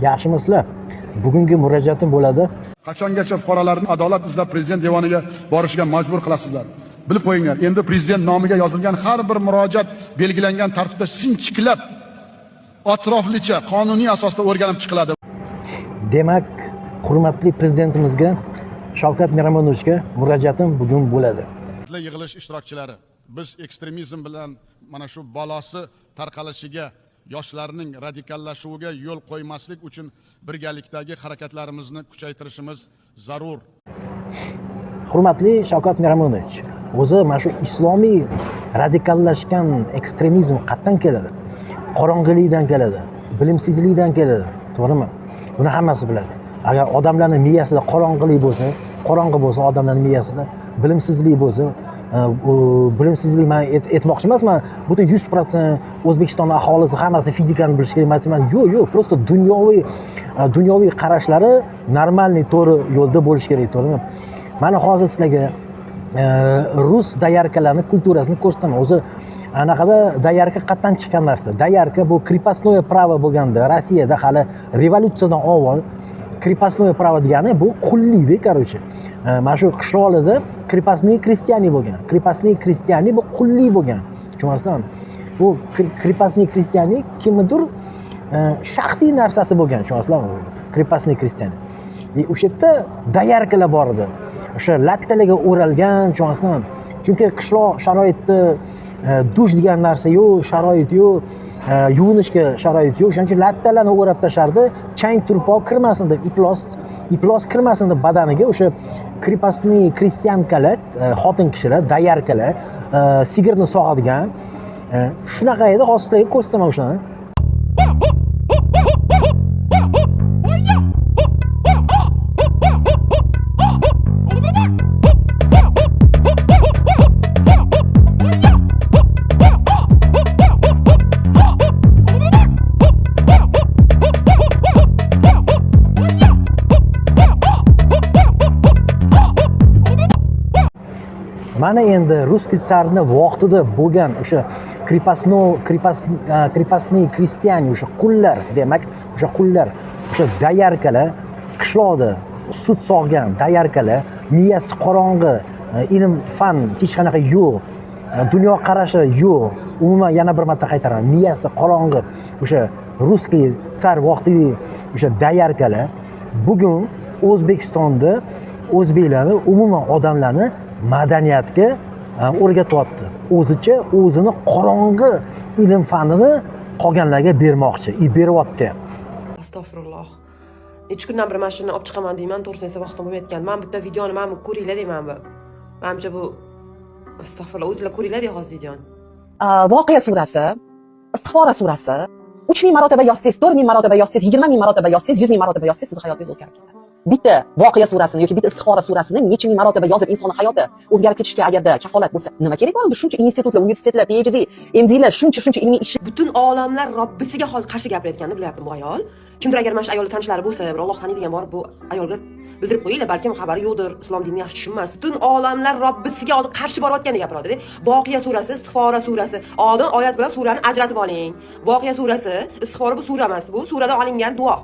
Yaxshimisizlar? Bugungi murojaatim bo'ladi. Qachongacha fuqarolarni adolat izlab prezident devoniga borishiga majbur qilasizlar? Bilib qo'yinglar, endi prezident nomiga yozilgan har bir murojaat belgilangan tartibda sinchiklab, atroflicha, qonuniy asosda o'rganib chiqiladi. Demak, hurmatli prezidentimizga Shavkat Miromonovichga murojaatim bugun bo'ladi. Yig'ilish ishtirokchilari, biz ekstremizm bilan mana shu balosi tarqalishiga, yoshlarning radikallashuviga yo'l qo'ymaslik uchun birgalikdagi harakatlarimizni kuchaytirishimiz zarur. Hurmatli Shavkat Miromonovich, o'zi mana shu islomiy radikallashgan ekstremizm qayerdan keladi? Qorong'ilikdan keladi, bilimsizlikdan keladi, to'g'rimi? Buni hammasi biladi. Agar odamlarning miyasida qorong'ilik bo'lsa, qorong'i bo'lsa odamlarning miyasida, bilimsizlik bo'lsa, bilimsizlik men aytmoqchi emasman, butun 100% O'zbekiston aholisi hammasi fizikani bilish kerak emas. Yo'q, просто dunyoviy qarashlari normalniy to'g'ri yo'lda bo'lish kerak, to'g'rimi? Mana hozir sizlarga rus doyarkalarni kulturasini ko'rsataman. O'zi anaqada doyarka qayerdan chiqqan narsa? Doyarka bu krepostное право bo'lganda, Rossiyada hali revolyutsiyadan avval крепостное право degani bu qullikda, короче. Mana shu qishloqlarda крепостные крестьяне bo'lgan. Крепостные крестьяне bu qullik bo'lgan. Tushunasizlarmi? Bu крепостные крестьяне kimnidir shaxsiy narsasi bo'lgan, tushunasizlarmi? Крепостные крестьяне. O'sha yerda doyarkalar bor edi. O'sha lattalarga o'ralgan, tushunasizlarmi? Chunki qishloq sharoitda dush degan narsa yo'q, sharoit yo'q, yuvinishga sharoit yo'q. O'shaning uchun lattalarni o'rab tashardi, chang turpoq kirmasin deb, iplos kirmasin deb badaniga o'sha krepostniy krestyankalar, xotin kishilar, doyarkalar sigirni sog'adigan shunaqa edi. Hozir sizlarga ko'rsataman o'shani. Mana endi russkiy tsarni vaqtida bo'lgan o'sha krepostniy krestyan, o'sha qullar, demak, o'sha qullar, o'sha doyarkalar, qishloqda sut sog'gan doyarkalar, miyasi qorong'i, ilm fan hech qanaqa yo'q, dunyo qarashi yo'q. Umuman yana bir marta qaytaraman, miyasi qorong'i o'sha russkiy tsar vaqtidagi o'sha doyarkalar bugun O'zbekistonda o'zbeklarni, umuman odamlarni madaniyatga o'rgatyapti. O'zicha o'zini qorong'i ilm fanini qolganlarga bermoqchi, beryapti. Astag'firulloh. 3 kundan bir mashina olib chiqaman deyman, to'g'risini esa vaqtim bo'lmayotgan. Men bitta videoni mana ko'ringlar deyman bu. Menimcha bu astag'firulloh, o'zingizlar ko'ringlar hozir videoni. Voqea surasi, Istig'fora surasi 3000 marotaba yozsangiz, 4000 marotaba yozsangiz, 20000 marotaba yozsangiz, 100000 marotaba yozsangiz, sizni hayotingiz o'zgarib ketadi. Bitta voqea surasini yoki bitta Istig'fora surasini necha ming marotaba yozib insonning hayoti o'zgarib ketishiga agarda kafolat bo'lsa, nima kerak bo'ladi? Shuncha institutlar, universitetlar, PhD, MDlar, shuncha ilmiy ish. Butun olamlar Robbisiga qarshi gapirayotganini bilyaptim bu ayol. Kimdir agar mana shu ayolning tanishlari bo'lsa, bir Alloh taniydigan bor, bu ayolga bildirib qo'yinglar, balkim xabari yo'qdir, islom dinini yaxshi tushunmas. Butun olamlar Robbisiga hozir qarshi borayotganini gapiradi. Voqea surasi, Istig'fora surasi. Oldin oyat bilan surani ajratib oling. Voqea surasi, Istig'fora bu sura emas, bu surada olingan duo.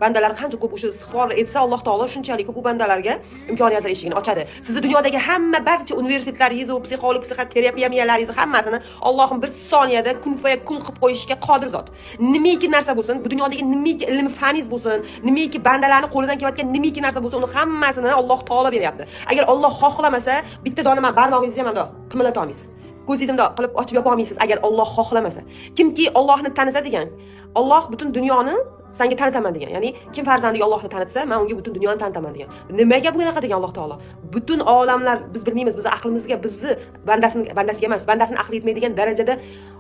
Bandalar qancha ko'p o'sha istig'for etsa, Alloh taolo shunchalik ko'p u bandalarga imkoniyatlar eshigini ochadi. Sizni dunyodagi hamma barcha universitetlaringiz, psixolog, psixoterapiyalaringiz hammasini Allohim bir soniyada kun fayakun qilib qo'yishga qodir zot. Nimiki narsa bo'lsin, bu dunyodagi nimiki ilm faningiz bo'lsin, nimiki bandalarning qo'lidan kelayotgan nimiki narsa bo'lsin, uni hammasini Alloh taolo beryapti. Agar Alloh xohlamasa, bitta dona men barmog'ingizni ham unda qimirlata olmaysiz. Ko'zingizni unda qilib ochib yopa olmaysiz agar Alloh xohlamasa. Kimki Allohni tanisa degan, Alloh butun dunyoni senga tanitaman degan. Ya'ni kim farzandiga Allohni tanitsa, men unga butun dunyoni tanitaman degan. Nimaga bunaqa degan Alloh taolo? Butun olamlar biz bilmaymiz, biz aqlimizga, bizni bandasiga emas, bandasini aqli yetmaydigan darajada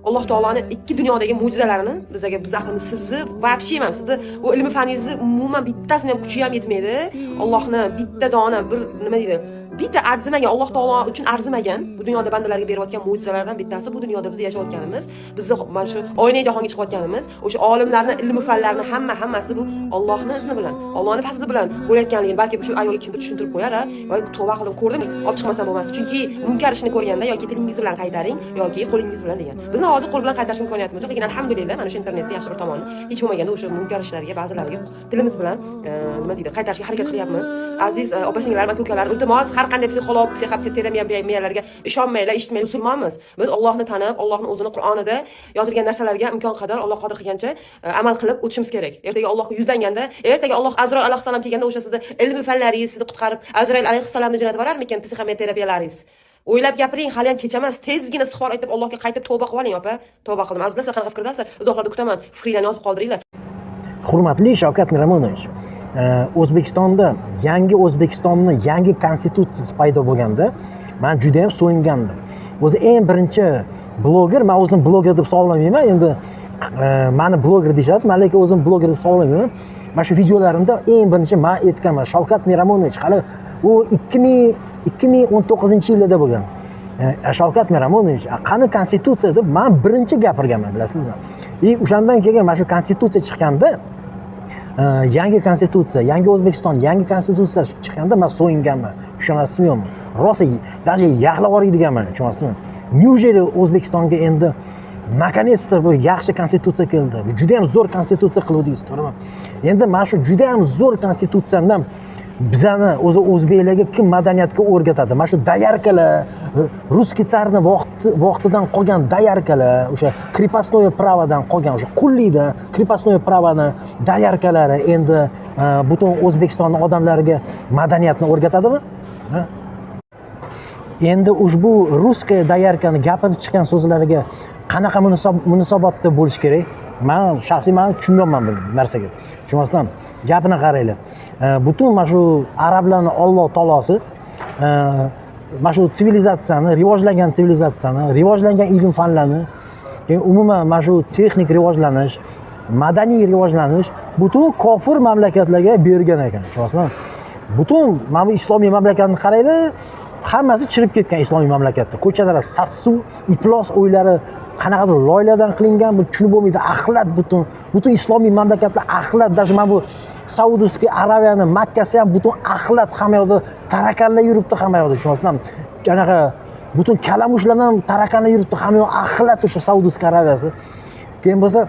Alloh taoloning ikki dunyodagi mo'jizalarini bizga, biz aqlimiz sizni vaqti emas, sizni u ilm faningizni umuman bittasini ham kuchi ham yetmaydi. Allohni bitta dona bir nima deydi? bitta arzimagan, Alloh taolo uchun arzimagan bu dunyoda bandalarga berayotgan mo'jizalardan bittasi bu dunyoda biz yashayotganimiz, bizni mana shu oyna jahonga chiqayotganimiz, o'sha olimlarning ilm fanlarni hammasi bu Allohning izni bilan, Allohning fazli bilan bo'layotganligini balki shu ayolga kimdir tushuntirib qo'yar, va tavba qilib ko'rdim, olib chiqmasam bo'lmas. Chunki munkar ishni ko'rganda yoki tilingiz bilan qaytaring yoki qo'lingiz bilan degan. Bizni hozir qo'l bilan qaytarish imkoniyatimiz yo'q, lekin alhamdulillah mana shu internetda yaxshi bir tomoni hech bo'lmaganda o'sha munkar ishlarga ba'zilariga tilimiz bilan nima deydi, qaytarishga harakat qilyapmiz. Aziz opa-singillar va ko'kalar, iltimos har qanday psixolog, psixoterapiyalarga ishonmanglar, eshitmanglar, musulmonmiz. Biz Allohni tanib, Allohning o'zini Qur'onida yozilgan narsalarga imkon qadar Alloh qodir qilgancha amal qilib o'tishimiz kerak. Ertaga Allohga yuzlanganda, ertaga Alloh Azroil alayhissalom kelganda o'sha sizni ilmiy fanlaringiz sizni qutqarib, Azroil alayhissalomni jo'natib yuborarmikan psixoterapiyalaringiz? O'ylab gapiring, hali ham kech emas. Tezgina istig'for aytib Allohga qaytib tavba qilib oling, opa. Tavba qildim. Azizlar, qanaqa fikrdarsizlar? Izohlarda kutaman. Fikringlarni yozib qoldiringlar. Hurmatli Shavkat Miromonovich, O'zbekistonda O'zbekistonni yangi konstitutsiyasi paydo bo'lganda men juda ham so'yingandim. O'zi eng birinchi bloger, men o'zim bloger deb hisoblamayman. Endi meni bloger deyshadi, men lekin o'zim bloger deb hisoblamayman. Mana shu videolarimda eng birinchi men aytganman, Shavkat Miromonovich hali u 2019-yilda bo'lgan. Shavkat Miromonovich, qani konstitutsiya deb men birinchi gapirganman, bilasizmi? O'shandan keyin mana shu konstitutsiya chiqqanda, yangi konstitutsiya, yangi O'zbekiston, yangi konstitutsiya chiqqanda men so'yinganman. Tushunasizmi yo'qmi? Rosa даже yig'lab yuboradiganman, tushunasizmi? Неужели O'zbekistonga endi наконец-то bu yaxshi konstitutsiya keldi. Juda ham zo'r konstitutsiya qiluvdingiz, to'g'rimi? Endi mana shu juda ham zo'r konstitutsiyadan bizani o'zi o'zbeklarga kim madaniyatga o'rgatadi? Mana shu doyarkalar, russkiy tsarni vaqtidan qolgan doyarkalar, o'sha krepostnoye pravodan qolgan o'sha qullikdan krepostnoye pravoni doyarkalari endi butun O'zbekiston odamlariga madaniyatni o'rgatadimi? Endi ushbu ruskiy doyarkani gapirib chiqqan so'zlariga qanaqa munosabatda bo'lish kerak? Men shaxsiy tushunmayman bu narsaga. Tushunmasdan gapini qaranglar. Butun mana shu arablarning Alloh taolosi mana shu sivilizatsiyani, rivojlangan ilm fanlarni, umuman mana shu texnik rivojlanish, madaniy rivojlanish butun kofir mamlakatlarga bergan ekan. Tushunasizmi? Butun mana bu islomiy mamlakatni qaranglar, hammasi chirib ketgan islomiy mamlakatda. Ko'chalar sassuv, iflos o'ylari qanaqadir loyihalardan qilingan, bu tushunib bo'lmaydi. Axlat butun islomiy mamlakatlar axlat, даже mana bu Saudiyskiy Arabiyani Makkasi ham butun axlat, hamma yoqda tarakanlar yuribdi, hamma yoqda, tushunasizmi? Qanaqa butun kalamushlar ham tarakanlar yuribdi, hamma yoq axlat o'sha Saudiyskiy Arabiyasi. Keyin bo'lsa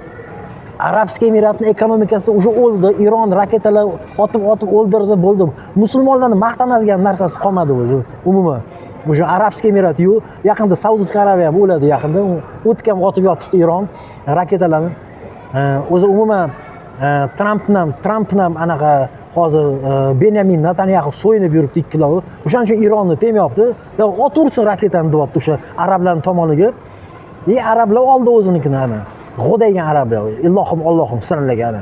Arabskiy Emiratning ekonomikasi уже o'ldi, Iron raketalar otib o'ldirdi, bo'ldi. Musulmonlarning maqtanadigan narsasi qolmadi o'zi umuman. O'sha Arabskiy Emirat yo'q, yaqinda Saudiyskiy Arabiya ham o'ladi yaqinda. O'tgan otib yotibdi Iron raketalarni. O'zi umuman Trampni ham anaqa hozir Benyamin Netanyahu so'yinib yuribdi ikkilovi. O'shaning uchun Ironni temayapti. Otursin raketani deyapti o'sha arablarning tomoniga. Arablar oldi o'zinikini ana. G'o'daygan arablar, Allohim sinirlagan.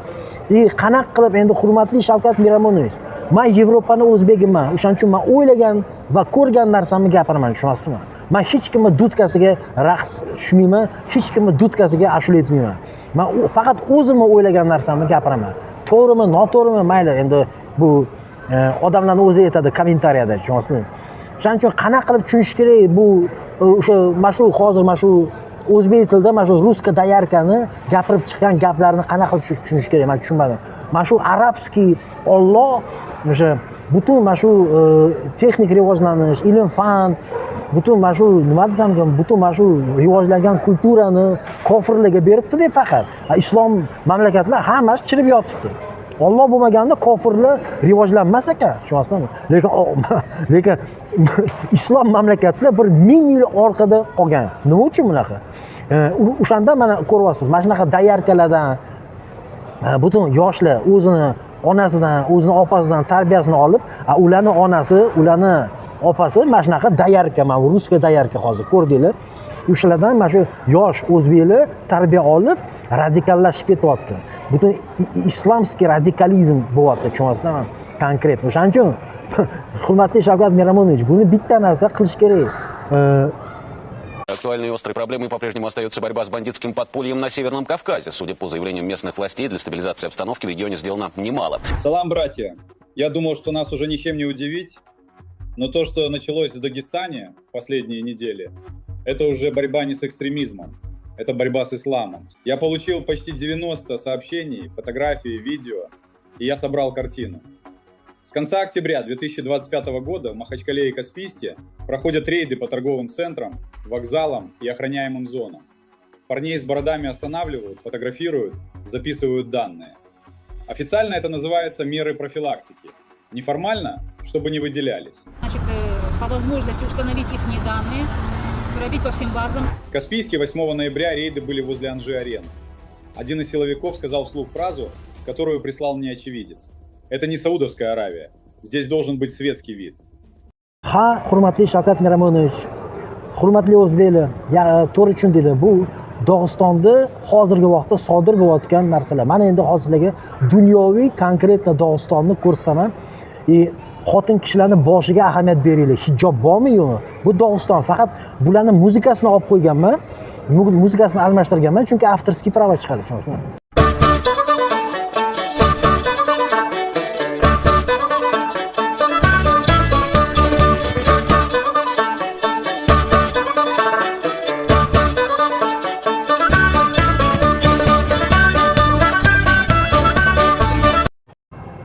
Qanaqa qilib endi hurmatli Shavkat Miromonovich, men Yevropani o'zbegiman. O'shaning uchun men o'ylagan va ko'rgan narsamni gapiraman, tushunasizmi? Men hech kimning dudkasiga raqs tushmayman, hech kimning dudkasiga ashula aytmayman. Men faqat o'zimni o'ylagan narsamni gapiraman. To'g'rimi, noto'g'rimi, mayli, endi bu odamlarning o'zi aytadi kommentariyada, tushunasizmi? O'shaning uchun qanaqa qilib tushunish kerak bu o'sha hozir mana shu o'zbek tilida mana shu ruskiy doyarkani gapirib chiqqan gaplarni qanaqa qilib tushunish kerak, men tushunmadim. Mana shu arabskiy Alloh o'sha butun mana shu texnik rivojlanish, ilm fan, butun mana shu nima desam, butun mana shu rivojlangan kulturani kofirlarga beribdi-da faqat. Islom mamlakatlar hammasi chirib yotibdi. Alloh bo'lmaganda kofirlar rivojlanmas ekan, tushunasizmi? Lekin islom mamlakatlar bir 1000 yil orqada qolgan. Nima uchun bunaqa? O'shanda mana ko'ryapsiz, mana shunaqa doyarkalardan butun yoshlar o'zini onasidan, o'zini opasidan tarbiyasini olib, ularning onasi, ularning opasi mana shunaqa doyarka, mana ruskiy doyarka hozir ko'rdinglar. O'shalardan mana shu yosh o'zbeklar tarbiya olib radikallashib ketyapti. Butun islomskiy radikalizm bo'lyapti, tushunasizmi? Konkret. O'shaning uchun hurmatli Shavkat Miromonovich, buni bitta narsa qilish kerak. Актуальной и острой проблемой по-прежнему остается борьба с бандитским подпольем на Северном Кавказе. Судя по заявлениям местных властей, для стабилизации обстановки в регионе сделано немало. Салам, братья! Я думал, что нас уже ничем не удивить, Но то, что началось в Дагестане в последние недели, это уже борьба не с экстремизмом, это борьба с исламом. Я получил почти 90 сообщений, фотографий, видео, и я собрал картину. С конца октября 2025 года в Махачкале и Каспийске проходят рейды по торговым центрам, вокзалам и охраняемым зонам. Парней с бородами останавливают, фотографируют, записывают данные. Официально это называется меры профилактики. Неформально, чтобы не выделялись. Значит, по возможности установить их данные, пробить по всем базам. В Каспийске 8 ноября рейды были возле Анжи-арены. Один из силовиков сказал вслух фразу, которую прислал мне очевидец. Это не Саудовская Аравия. Здесь должен быть светский вид. Ha, hurmatli Shavkat Miromonovich, hurmatli o'zbeklar, to'g'ri tushundinglar. Bu Dog'istonda hozirgi vaqtda sodir bo'layotgan narsalar. Mana endi hozir sizlarga dunyoviy konkretno Dog'istonni ko'rsataman. Xotin kishilarni boshiga ahamiyat beringlar. Hijob bormi yo'qmi? Bu Dog'iston. Faqat bularning muzikasini olib qo'yganman. Muzikasini almashtirganman, chunki avtorskiy prava chiqadi, tushunasizmi?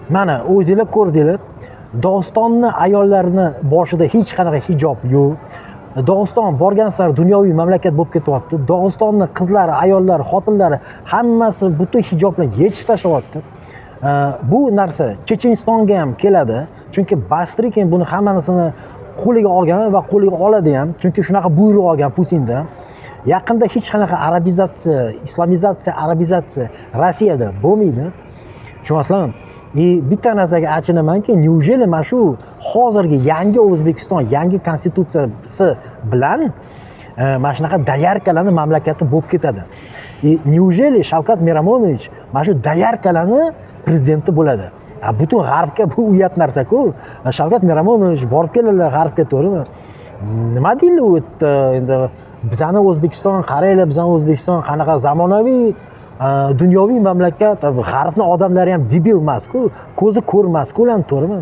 Mana o'zingizlar ko'rdinglar. Dog'istonni ayollarini boshida hech qanaqa hijob yo'q. Dog'iston borgan sari dunyoviy mamlakat bo'lib ketyapti. Dog'istonni qizlari, ayollari, xotinlari hammasi butun hijob bilan yechib tashlayapti. Bu narsa Chechenistonga ham keladi. Chunki Basrikin buni hammasini qo'liga olgan va qo'liga oladi ham. Chunki shunaqa buyruq olgan Putindan. Yaqinda hech qanaqa arabizatsiya, islamizatsiya, arabizatsiya Rossiyada bo'lmaydi. Tushunasizlarmi? Bitta narsaga achinamanki, неужели mana shu hozirgi yangi O'zbekiston, yangi konstitutsiyasi bilan mana shunaqa dayarkalarni mamlakati bo'lib ketadi. Неужели Shavkat Miromonovich mana shu dayarkalarni prezidenti bo'ladi? Butun g'arbga bu uyat narsa-ku. Shavkat Miromonovich borib keladilar g'arbga, to'g'rimi? Nima deydi u yerda endi bizani O'zbekiston, qaranglar, bizani O'zbekiston qanaqa zamonaviy dunyoviy mamlakat, g'arbni odamlari ham debil emas-ku, ko'zi ko'rmas-ku ularni, to'g'rimi?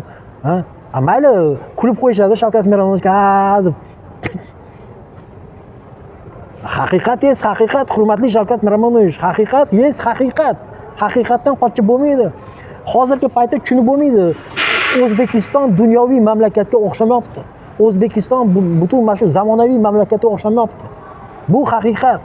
Mayli kulib qo'yishadi Shavkat Miromonovichga deb. Haqiqat es haqiqat, hurmatli Shavkat Miromonovich, haqiqat es haqiqat. Haqiqatdan qochib bo'lmaydi. Hozirgi paytda tushunib bo'lmaydi. O'zbekiston dunyoviy mamlakatga o'xshamayapti. O'zbekiston butun mana shu zamonaviy mamlakatga o'xshamayapti. Bu haqiqat.